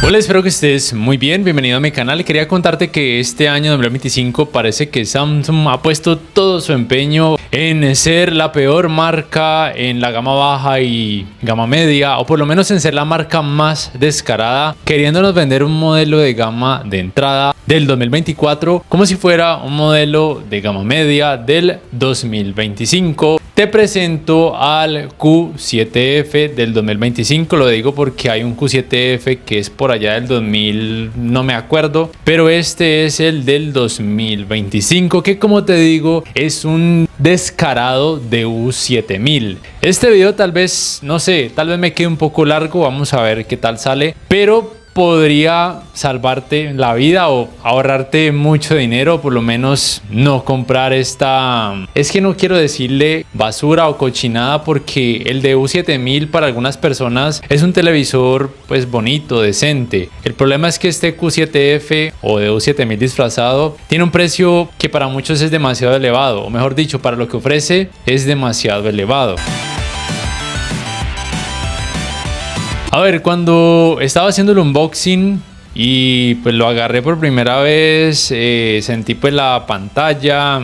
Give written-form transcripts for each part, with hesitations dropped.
Hola, espero que estés muy bien, bienvenido a mi canal. Quería contarte que este año 2025 parece que Samsung ha puesto todo su empeño en ser la peor marca en la gama baja y gama media, o por lo menos en ser la marca más descarada, queriéndonos vender un modelo de gama de entrada del 2024 como si fuera un modelo de gama media del 2025. Te presento al Q7F del 2025, lo digo porque hay un Q7F que es por allá del 2000, no me acuerdo, pero este es el del 2025, que como te digo es un descarado de U7000. Este video tal vez, no sé, tal vez me quede un poco largo, vamos a ver qué tal sale, pero podría salvarte la vida o ahorrarte mucho dinero, por lo menos no comprar esta, es que no quiero decirle basura o cochinada, porque el de U7000 para algunas personas es un televisor pues bonito, decente. El problema es que este Q7F o de U7000 disfrazado tiene un precio que para muchos es demasiado elevado, o mejor dicho, para lo que ofrece es demasiado elevado. A ver, cuando estaba haciendo el unboxing y pues lo agarré por primera vez, sentí pues la pantalla,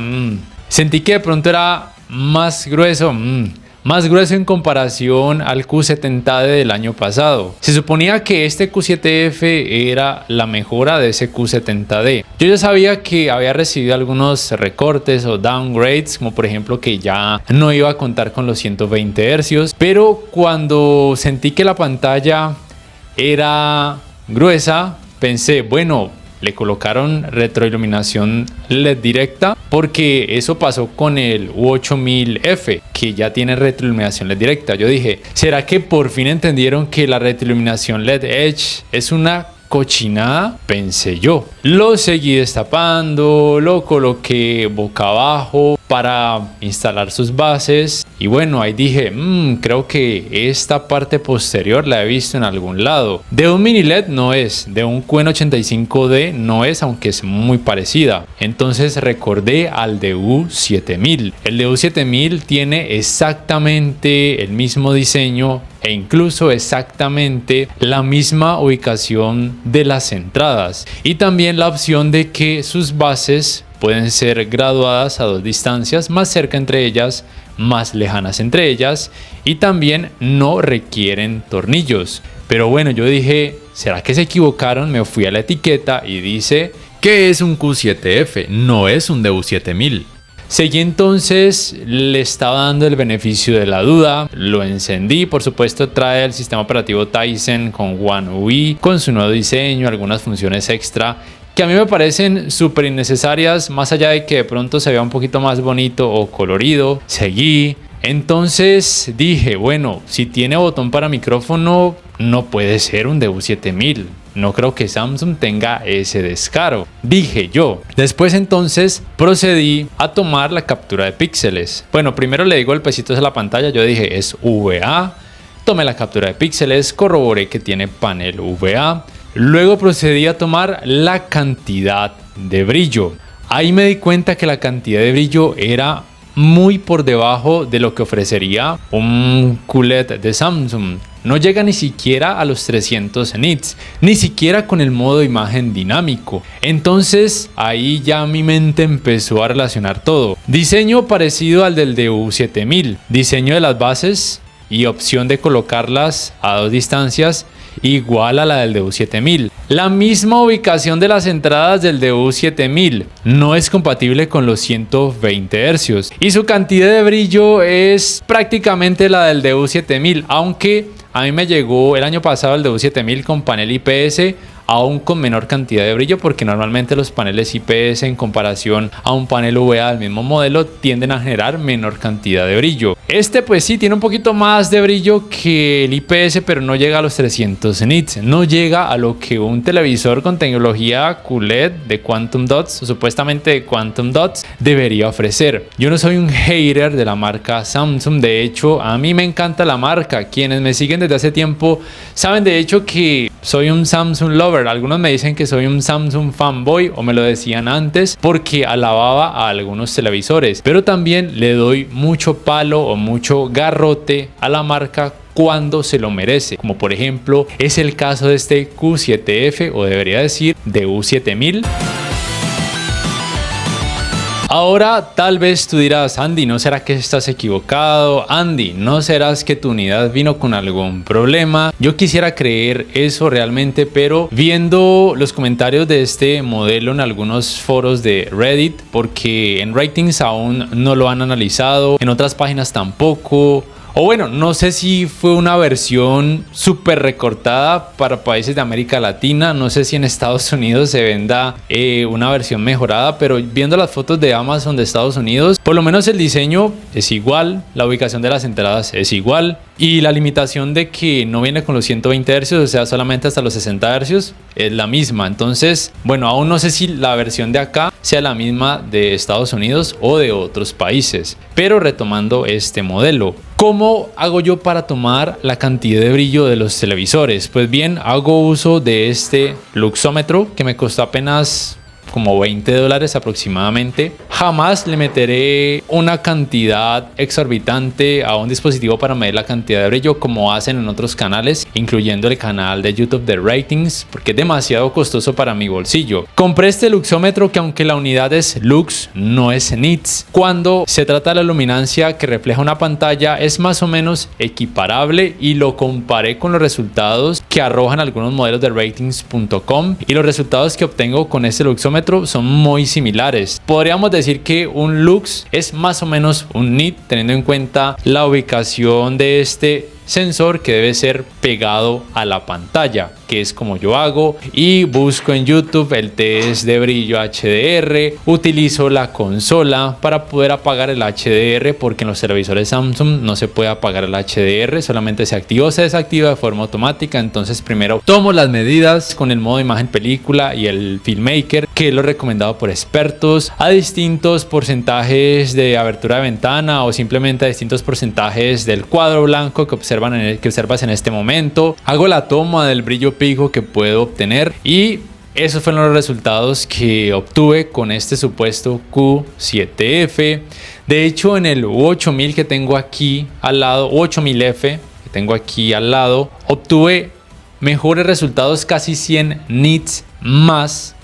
sentí que de pronto era más grueso en comparación al Q70D del año pasado. Se suponía que este Q7F era la mejora de ese Q70D. Yo ya sabía que había recibido algunos recortes o downgrades, como por ejemplo que ya no iba a contar con los 120 Hz, pero cuando sentí que la pantalla era gruesa, pensé, bueno, le colocaron retroiluminación LED directa, porque eso pasó con el U8000F, que ya tiene retroiluminación LED directa. Yo dije, ¿será que por fin entendieron que la retroiluminación LED Edge es una cochinada? Pensé yo. Lo seguí destapando, lo coloqué boca abajo para instalar sus bases y bueno, ahí dije, creo que esta parte posterior la he visto en algún lado. De un mini LED no es, de un QN85D no es, aunque es muy parecida. Entonces recordé al de U7000. El de U7000 tiene exactamente el mismo diseño e incluso exactamente la misma ubicación de las entradas, y también la opción de que sus bases pueden ser graduadas a dos distancias, más cerca entre ellas, más lejanas entre ellas, y también no requieren tornillos. Pero bueno, yo dije, ¿será que se equivocaron? Me fui a la etiqueta y dice que es un Q7F, no es un de U7000. Seguí entonces, le estaba dando el beneficio de la duda, lo encendí, por supuesto trae el sistema operativo Tizen con One UI, con su nuevo diseño, algunas funciones extra que a mí me parecen súper innecesarias, más allá de que de pronto se vea un poquito más bonito o colorido. Seguí, entonces dije, bueno, si tiene botón para micrófono, no puede ser un de U7000. No creo que Samsung tenga ese descaro, dije yo. Después entonces procedí a tomar la captura de píxeles. Bueno, primero le di golpecitos a la pantalla, yo dije es VA. Tomé la captura de píxeles, corroboré que tiene panel VA. Luego procedí a tomar la cantidad de brillo. Ahí me di cuenta que la cantidad de brillo era muy por debajo de lo que ofrecería un QLED de Samsung. No llega ni siquiera a los 300 nits, ni siquiera con el modo imagen dinámico. Entonces ahí ya mi mente empezó a relacionar todo. Diseño parecido al del de U7000, diseño de las bases y opción de colocarlas a dos distancias igual a la del de U7000. La misma ubicación de las entradas del de U7000 no es compatible con los 120 Hz y su cantidad de brillo es prácticamente la del de U7000, aunque a mí me llegó el año pasado el de U7000 con panel IPS, aún con menor cantidad de brillo, porque normalmente los paneles IPS en comparación a un panel VA del mismo modelo tienden a generar menor cantidad de brillo. Este pues sí tiene un poquito más de brillo que el IPS, pero no llega a los 300 nits, no llega a lo que un televisor con tecnología QLED de Quantum Dots, o supuestamente de Quantum Dots, debería ofrecer. Yo no soy un hater de la marca Samsung, de hecho a mí me encanta la marca. Quienes me siguen desde hace tiempo saben de hecho que soy un Samsung lover. Algunos me dicen que soy un Samsung fanboy, o me lo decían antes porque alababa a algunos televisores, pero también le doy mucho palo o mucho garrote a la marca cuando se lo merece, como por ejemplo es el caso de este Q7F, o debería decir DU7000. Ahora tal vez tú dirás: Andy, ¿no será que estás equivocado? Andy, ¿no serás que tu unidad vino con algún problema? Yo quisiera creer eso realmente, pero viendo los comentarios de este modelo en algunos foros de Reddit, porque en Ratings aún no lo han analizado, en otras páginas tampoco. O bueno, no sé si fue una versión súper recortada para países de América Latina. No sé si en Estados Unidos se venda una versión mejorada, pero viendo las fotos de Amazon de Estados Unidos, por lo menos el diseño es igual, la ubicación de las entradas es igual, y la limitación de que no viene con los 120 Hz, o sea, solamente hasta los 60 Hz, es la misma. Entonces, bueno, aún no sé si la versión de acá sea la misma de Estados Unidos o de otros países. Pero retomando este modelo, ¿cómo hago yo para tomar la cantidad de brillo de los televisores? Pues bien, hago uso de este luxómetro que me costó apenas como $20 aproximadamente. Jamás le meteré una cantidad exorbitante a un dispositivo para medir la cantidad de brillo como hacen en otros canales, incluyendo el canal de YouTube de Ratings, porque es demasiado costoso para mi bolsillo. Compré este luxómetro que, aunque la unidad es lux, no es nits. Cuando se trata de la luminancia que refleja una pantalla, es más o menos equiparable, y lo comparé con los resultados que arrojan algunos modelos de ratings.com, y los resultados que obtengo con este luxómetro son muy similares. Podríamos decir que un lux es más o menos un nit, teniendo en cuenta la ubicación de este sensor, que debe ser pegado a la pantalla, que es como yo hago, y busco en YouTube el test de brillo HDR. Utilizo la consola para poder apagar el HDR, porque en los televisores Samsung no se puede apagar el HDR, solamente se activa o se desactiva de forma automática. Entonces primero tomo las medidas con el modo imagen película y el filmmaker, que es lo recomendado por expertos, a distintos porcentajes de abertura de ventana, o simplemente a distintos porcentajes del cuadro blanco que observas en este momento. Hago la toma del brillo pico que puedo obtener, y esos fueron los resultados que obtuve con este supuesto Q7F. De hecho, en el U8000 que tengo aquí al lado, U8000F que tengo aquí al lado, obtuve mejores resultados, casi 100 nits más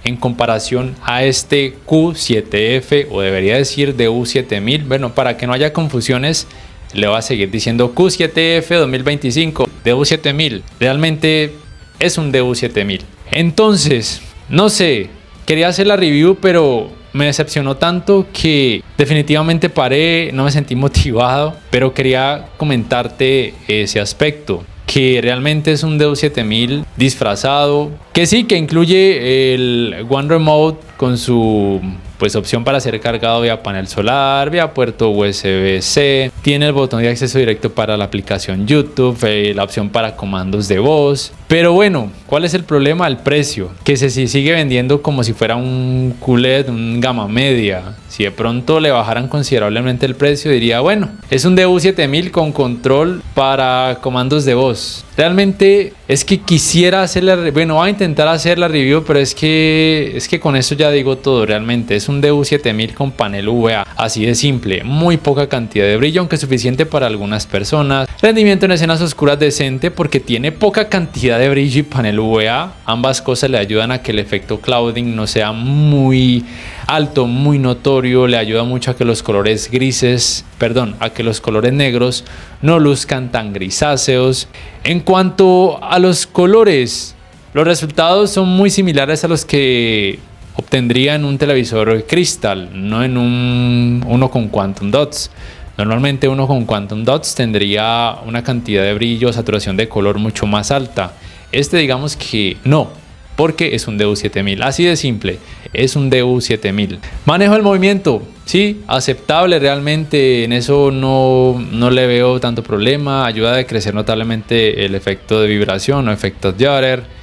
en comparación a este Q7F, o debería decir de U7000. Bueno, para que no haya confusiones, le voy a seguir diciendo Q7F 2025 DU7000. Realmente es un DU7000. Entonces, no sé, quería hacer la review, pero me decepcionó tanto que definitivamente paré, no me sentí motivado. Pero quería comentarte ese aspecto, que realmente es un DU7000 disfrazado, que sí, que incluye el One Remote con su opción para ser cargado vía panel solar, vía puerto USB-C, tiene el botón de acceso directo para la aplicación YouTube, la opción para comandos de voz. Pero bueno, ¿cuál es el problema? El precio, que se sigue vendiendo como si fuera un QLED, un gama media. Si de pronto le bajaran considerablemente el precio, diría, bueno, es un DU7000 con control para comandos de voz. Realmente es que quisiera hacer voy a intentar hacer la review, pero es que con eso ya digo todo. Realmente es un DU7000 con panel VA, así de simple, muy poca cantidad de brillo, aunque suficiente para algunas personas. Rendimiento en escenas oscuras decente, porque tiene poca cantidad de brillo y panel VA. Ambas cosas le ayudan a que el efecto clouding no sea muy alto, muy notorio. Le ayuda mucho a que los colores negros no luzcan tan grisáceos. En cuanto a los colores, los resultados son muy similares a los que obtendría en un televisor Crystal, no en uno con Quantum Dots. Normalmente uno con Quantum Dots tendría una cantidad de brillo, saturación de color mucho más alta. Este, digamos que no, porque es un DU7000, así de simple, es un DU7000. Manejo del movimiento, sí, aceptable realmente, en eso no le veo tanto problema. Ayuda a decrecer notablemente el efecto de vibración o efecto Jutter.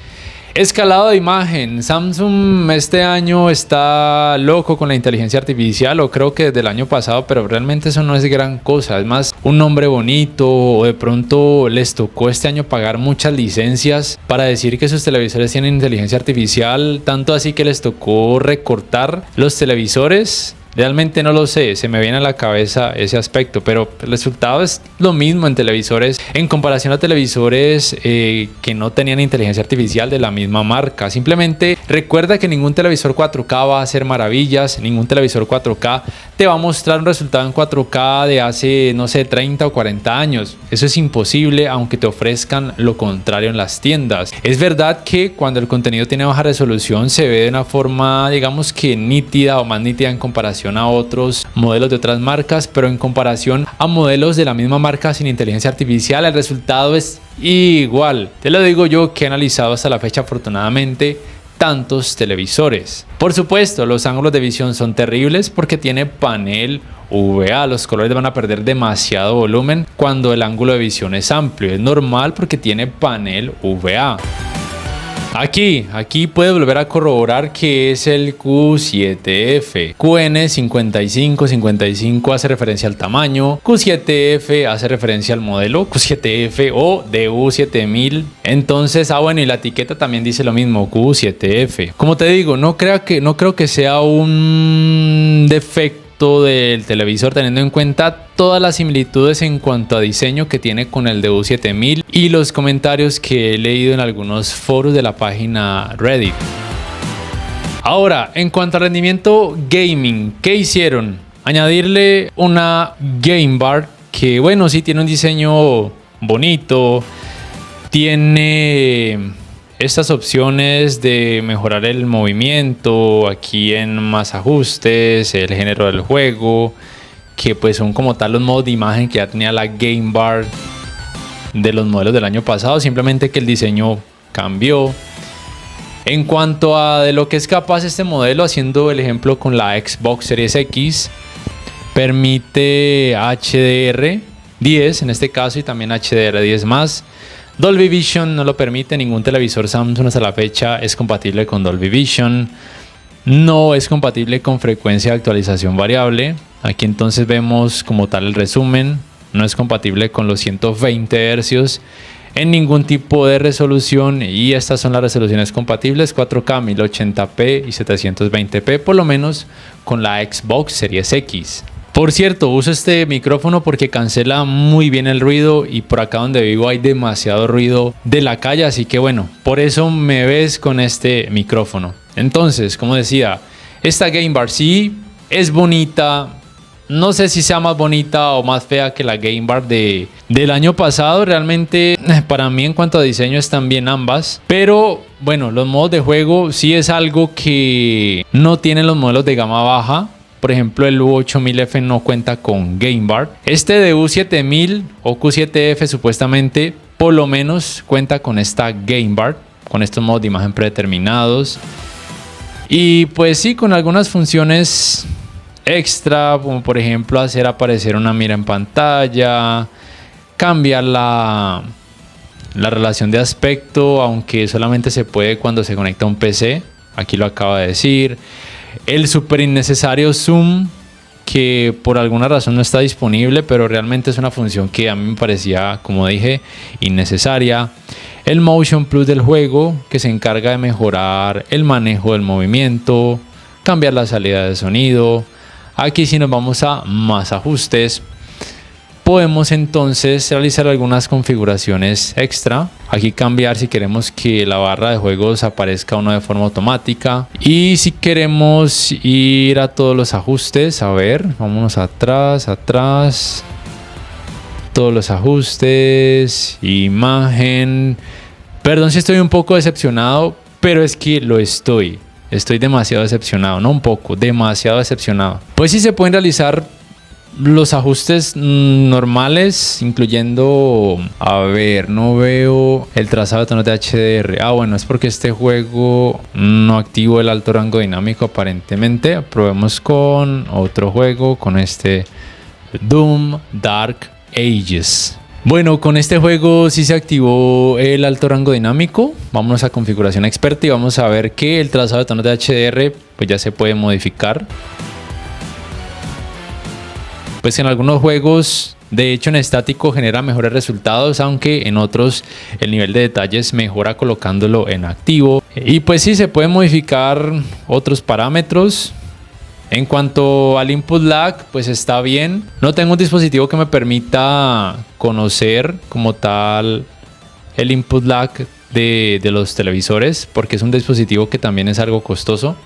Escalado de imagen. Samsung este año está loco con la inteligencia artificial, o creo que desde el año pasado, pero realmente eso no es gran cosa. Es más un nombre bonito, o de pronto les tocó este año pagar muchas licencias para decir que sus televisores tienen inteligencia artificial, tanto así que les tocó recortar los televisores Realmente no lo sé, se me viene a la cabeza ese aspecto, pero el resultado es lo mismo en televisores en comparación a televisores que no tenían inteligencia artificial de la misma marca. Simplemente recuerda que ningún televisor 4K va a hacer maravillas, ningún televisor 4K te va a mostrar un resultado en 4K de hace, no sé, 30 o 40 años. Eso es imposible, aunque te ofrezcan lo contrario en las tiendas. Es verdad que cuando el contenido tiene baja resolución se ve de una forma, digamos que nítida o más nítida en comparación a otros modelos de otras marcas, pero en comparación a modelos de la misma marca sin inteligencia artificial, el resultado es igual. Te lo digo yo, que he analizado hasta la fecha afortunadamente tantos televisores. Por supuesto, los ángulos de visión son terribles porque tiene panel VA. Los colores van a perder demasiado volumen cuando el ángulo de visión es amplio. Es normal porque tiene panel VA. Aquí puede volver a corroborar que es el Q7F. QN5555 hace referencia al tamaño. Q7F hace referencia al modelo Q7F o DU7000. Entonces, bueno, y la etiqueta también dice lo mismo, Q7F. Como te digo, no creo que sea un defecto del televisor, teniendo en cuenta todas las similitudes en cuanto a diseño que tiene con el DU7000 y los comentarios que he leído en algunos foros de la página Reddit. Ahora, en cuanto a rendimiento gaming, ¿qué hicieron? Añadirle una Game Bar que, bueno, sí tiene un diseño bonito, tiene estas opciones de mejorar el movimiento, aquí en más ajustes, el género del juego, que pues son como tal los modos de imagen que ya tenía la Game Bar de los modelos del año pasado, simplemente que el diseño cambió. En cuanto a de lo que es capaz este modelo, haciendo el ejemplo con la Xbox Series X, permite HDR10 en este caso y también HDR10+. Dolby Vision no lo permite, ningún televisor Samsung hasta la fecha es compatible con Dolby Vision. No es compatible con frecuencia de actualización variable. Aquí entonces vemos como tal el resumen. No es compatible con los 120 Hz en ningún tipo de resolución. Y estas son las resoluciones compatibles: 4K, 1080p y 720p, por lo menos con la Xbox Series X. Por cierto, uso este micrófono porque cancela muy bien el ruido y por acá donde vivo hay demasiado ruido de la calle, así que bueno, por eso me ves con este micrófono. Entonces, como decía, esta Game Bar sí es bonita. No sé si sea más bonita o más fea que la Game Bar del año pasado. Realmente para mí en cuanto a diseño están bien ambas. Pero bueno, los modos de juego sí es algo que no tienen los modelos de gama baja. Por ejemplo, el U8000F no cuenta con Game Bar. Este DU7000 o Q7F supuestamente por lo menos cuenta con esta Game Bar, con estos modos de imagen predeterminados. Y pues sí, con algunas funciones extra, como por ejemplo hacer aparecer una mira en pantalla, cambiar la relación de aspecto, aunque solamente se puede cuando se conecta a un PC. Aquí lo acaba de decir. El súper innecesario zoom, que por alguna razón no está disponible, pero realmente es una función que a mí me parecía, como dije, innecesaria. El Motion Plus del juego, que se encarga de mejorar el manejo del movimiento, cambiar la salida de sonido. Aquí si nos vamos a más ajustes, podemos entonces realizar algunas configuraciones extra. Aquí cambiar si queremos que la barra de juegos aparezca o no de forma automática. Y si queremos ir a todos los ajustes, a ver, vámonos atrás. Todos los ajustes, imagen. Perdón si estoy un poco decepcionado, pero es que lo estoy. Estoy demasiado decepcionado, no un poco, demasiado decepcionado. Pues sí se pueden realizar los ajustes normales, incluyendo, a ver, no veo el trazado de tonos de HDR. Bueno, es porque este juego no activo el alto rango dinámico aparentemente. Probemos con otro juego, con este Doom Dark Ages. Bueno, con este juego sí se activó el alto rango dinámico. Vámonos a configuración experta y vamos a ver que el trazado de tonos de HDR pues ya se puede modificar. Pues en algunos juegos, de hecho en estático genera mejores resultados, aunque en otros el nivel de detalles mejora colocándolo en activo. Y pues sí, se pueden modificar otros parámetros. En cuanto al input lag, pues está bien. No tengo un dispositivo que me permita conocer como tal el input lag de los televisores, porque es un dispositivo que también es algo costoso.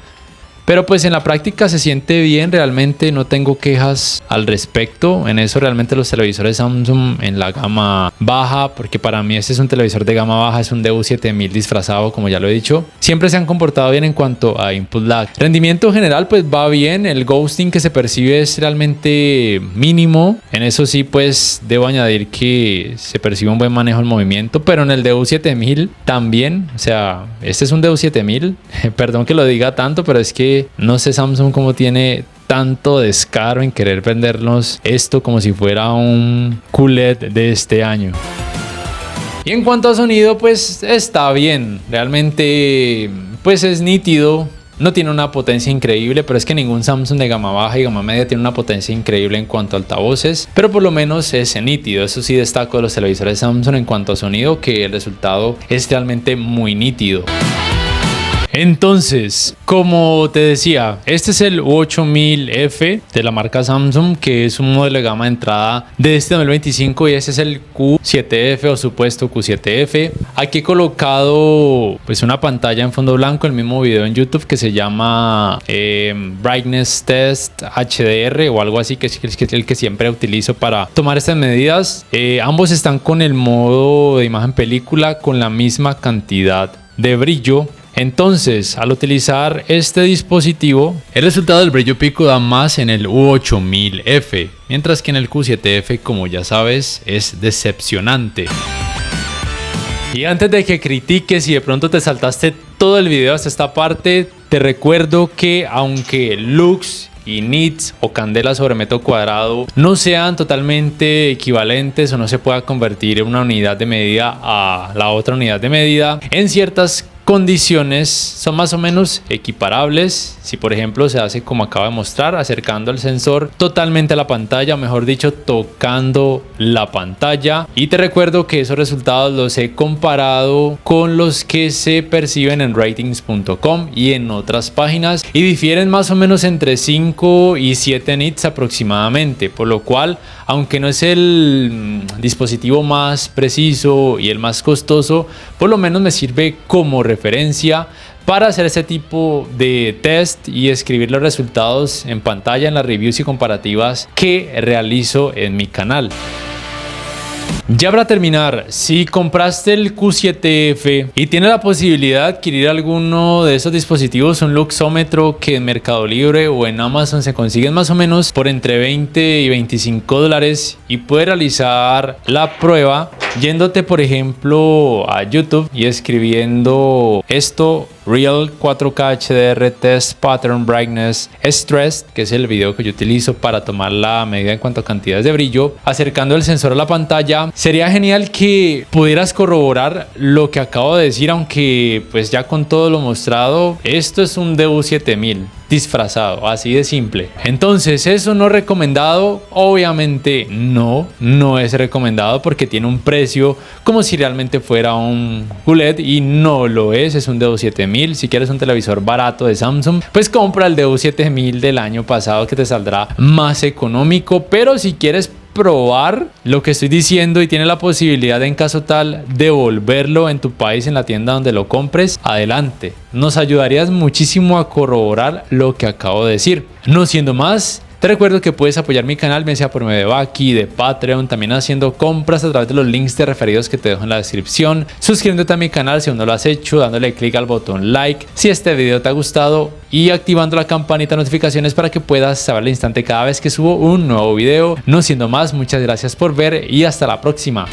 Pero pues en la práctica se siente bien, realmente no tengo quejas al respecto. En eso realmente los televisores Samsung en la gama baja, porque para mí este es un televisor de gama baja, es un DU7000 disfrazado, como ya lo he dicho, siempre se han comportado bien en cuanto a input lag. Rendimiento general pues va bien, el ghosting que se percibe es realmente mínimo. En eso sí pues debo añadir que se percibe un buen manejo del movimiento, pero en el DU7000 también, o sea, este es un DU7000, perdón que lo diga tanto, pero es que no sé Samsung cómo tiene tanto descaro en querer vendernos esto como si fuera un QLED de este año. Y en cuanto a sonido, pues está bien. Realmente, pues es nítido. No tiene una potencia increíble, pero es que ningún Samsung de gama baja y gama media tiene una potencia increíble en cuanto a altavoces, pero por lo menos es nítido. Eso sí destaco de los televisores Samsung en cuanto a sonido, que el resultado es realmente muy nítido. Entonces, como te decía, este es el U8000F de la marca Samsung, que es un modelo de gama de entrada de este 2025, y este es el Q7F o supuesto Q7F. Aquí he colocado pues una pantalla en fondo blanco, el mismo video en YouTube que se llama Brightness Test HDR o algo así, que es el que siempre utilizo para tomar estas medidas. Ambos están con el modo de imagen película con la misma cantidad de brillo. Entonces, al utilizar este dispositivo, el resultado del brillo pico da más en el U8000F, mientras que en el Q7F, como ya sabes, es decepcionante. Y antes de que critiques y de pronto te saltaste todo el video hasta esta parte, te recuerdo que aunque lux y nits o candela sobre metro cuadrado no sean totalmente equivalentes o no se pueda convertir en una unidad de medida a la otra unidad de medida, en ciertas condiciones son más o menos equiparables. Si por ejemplo se hace como acabo de mostrar, acercando el sensor totalmente a la pantalla, o mejor dicho, tocando la pantalla. Y te recuerdo que esos resultados los he comparado con los que se perciben en ratings.com y en otras páginas, y difieren más o menos entre 5 y 7 nits aproximadamente, por lo cual, aunque no es el dispositivo más preciso y el más costoso, por lo menos me sirve como referencia para hacer este tipo de test y escribir los resultados en pantalla en las reviews y comparativas que realizo en mi canal. Ya para terminar, si compraste el Q7F y tienes la posibilidad de adquirir alguno de esos dispositivos, un luxómetro que en Mercado Libre o en Amazon se consiguen más o menos por entre 20 y 25 dólares, y puedes realizar la prueba yéndote por ejemplo a YouTube y escribiendo esto: Real 4K HDR Test Pattern Brightness Stress, que es el video que yo utilizo para tomar la medida en cuanto a cantidades de brillo, acercando el sensor a la pantalla. Sería genial que pudieras corroborar lo que acabo de decir, aunque pues ya con todo lo mostrado, esto es un DU7000 disfrazado, así de simple. Entonces, ¿eso no recomendado? Obviamente no es recomendado, porque tiene un precio como si realmente fuera un QLED, y no lo es un DU7000. Si quieres un televisor barato de Samsung, pues compra el DU7000 del año pasado, que te saldrá más económico. Pero si quieres probar lo que estoy diciendo y tienes la posibilidad en caso tal devolverlo en tu país en la tienda donde lo compres, adelante. Nos ayudarías muchísimo a corroborar lo que acabo de decir. No siendo más, te recuerdo que puedes apoyar mi canal, bien sea por medio de Baki, de Patreon, también haciendo compras a través de los links de referidos que te dejo en la descripción, suscribiéndote a mi canal si aún no lo has hecho, dándole click al botón like si este video te ha gustado, y activando la campanita de notificaciones para que puedas saber al instante cada vez que subo un nuevo video. No siendo más, muchas gracias por ver y hasta la próxima.